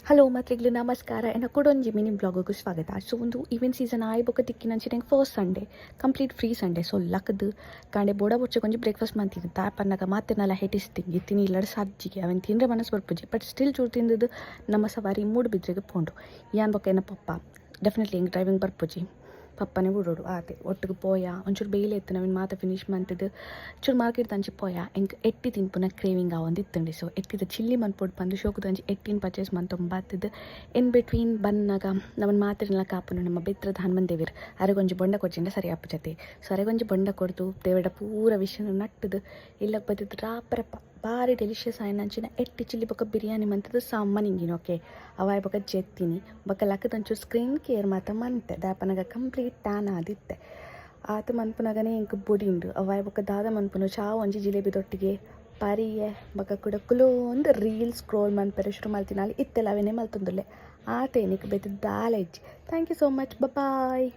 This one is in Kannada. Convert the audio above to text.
ಹಲೋ ಮತ್ರಿಗ್ಲು ನಮಸ್ಕಾರ ಎನ್ನ ಕೊಡೊಂಜಿ ಮಿನಿ ಬ್ಲಾಗ್ಗೂ ಸ್ವಾಗತ. ಸೊ ಒಂದು ಈವೆಂಟ್ ಸೀಸನ್ ಆಯ್ ಬೊಕ ತಿಕ್ಕಿನಂಚಿ ನಂಗೆ first Sunday complete free Sunday. So ಲಕ್ದು ಕಾಂಡೆ ಬೋಡ ಬೊಚ್ಚ ಕೊಂಚ ಬ್ರೇಕ್ಫಾಸ್ಟ್ ಮಾಡ್ತಿದ್ದೆ ತಾಪನ್ನಾಗ ಮತ್ತೆ ನಾಲ ಹೆಟಿಸ್ತಿಂಗಿ ತಿನಿ ಇಲ್ಲಡ ಸಜ್ಜಿಗೆ ಅವನ್ ತಿಂದ್ರೆ ಮನಸ್ಸು ಬರ್ಪುಜಿ ಬಟ್ ಸ್ಟಿಲ್ ಚೂರು ತಿಂದದ್ದು ನಮ್ಮ ಸವಾರಿ ಮೂಡು ಬಿದ್ರೆಗೆ ಪೋಂಡು ಯಾನ್ ಬೊಕ ಎನ್ನ ಪಪ್ಪ ಡೆಫಿನೆಟ್ಲಿ ಹಿಂಗೆ ಡ್ರೈವಿಂಗ್ ಬರ್ಪುಜಿ ಪಪ್ಪನೇ ಬಿಡೋಡು ಆತೆ ಒಟ್ಟಿಗೆ ಪೋಯ ಒಂಚೂರು ಬೇಯ್ಲೆ ಇತ್ತು ನಾವಿನ್ ಮಾತ ಫಿನಿಶ್ ಮಾಡ್ತಿದ್ದು ಚೂರು ಮಾರ್ಕೆಟ್ ತಂಚಿ ಪೋಯ ಎಂಕ್ ಎಟ್ಟಿ ತಿನ್ಪುನ ಕ್ರೇವಿಂಗ್ ಒಂದು ಇತ್ತಂಡಿ. ಸೊ ಎಟ್ಟಿದ ಚಿಲ್ಲಿ ಮನ್ಪೊಡು ಬಂದು ಶೋಕು ತಂಚಿ ಎಟ್ಟಿನ ಪರ್ಚೇಸ್ ಮಂತೊಂಬತ್ತಿದ್ದು ಇನ್ ಬಿಟ್ವೀನ್ ಬನ್ನಾಗ ನಮ್ಮನ್ನು ಮಾತಿರಲ್ಲ ಕಾಪುನು ನಮ್ಮ ಬೆತ್ರದ ಹನುಮನ್ ದೇವಿರು ಅರೆಗೊಂಜಿ ಬೊಂಡ ಕೊಚ್ಚಿಂಡ ಸರಿ ಅಪ್ಪ ಜೊತೆ. ಸೊ ಅರೆಗೊಂಜಿ ಬೊಂಡ ಕೊಡ್ತು ದೇವಡ ಪೂರ ವಿಷಯನ ನಟ್ಟದು ಇಲ್ಲಕ್ಕೆ ಬತ್ತಿದ್ದು ರಾಪರಪ್ಪ ಭಾರಿ ಡೆಲಿಷಿಯಸ್ ಆಯ್ನಂಚಿನ ಎಟ್ಟಿ ಚಿಲ್ಲಿ ಬೊಕ ಬಿರಿಯಾನಿ ಮಂತದ್ದು ಸಾಮಾನಿಂಗಿನ ಓಕೆ ಅವಾಯ್ ಬೊಕ ಜೆತ್ತೀನಿ ಬೊಕ ಲಕ್ಕದಂಚೂರು ಸ್ಕ್ರೀನ್ ಕೇರ್ ಮಾತ ಮಂತೆ ದಾಪನಾಗ ಕಂಪ್ಲೀಟ್ ಟ್ಯಾನ್ ಆದಿತ್ತೆ ಆತ ಮನ್ಪುನಾಗನೇ ಇಂಕ ಬುಡಿಂಡು ಅವಾಯ್ ಬೊಕ ದಾದ ಮನ್ಪುನು ಚಾ ಒಂಜಿ ಜಿಲೇಬಿ ದೊಟ್ಟಿಗೆ ಪರಿಯೆ ಬೊಕ ಕೂಡ ಕುಲೋಂದು ರೀಲ್ ಸ್ಕ್ರೋಲ್ ಮನ್ಪೆರೆ ಶುರು ಮಲ್ತಿನ ಅಲ್ಲಿ ಇತ್ತೆಲ್ಲ ಅವೇನೇ ಮಲ್ತೊಂದುಲ್ಲೆ ಆತೇನಿಕ್ ಬೇತಿದ್ದು ದಾಲ ಇಜ್ಜಿ. Thank you so much bye.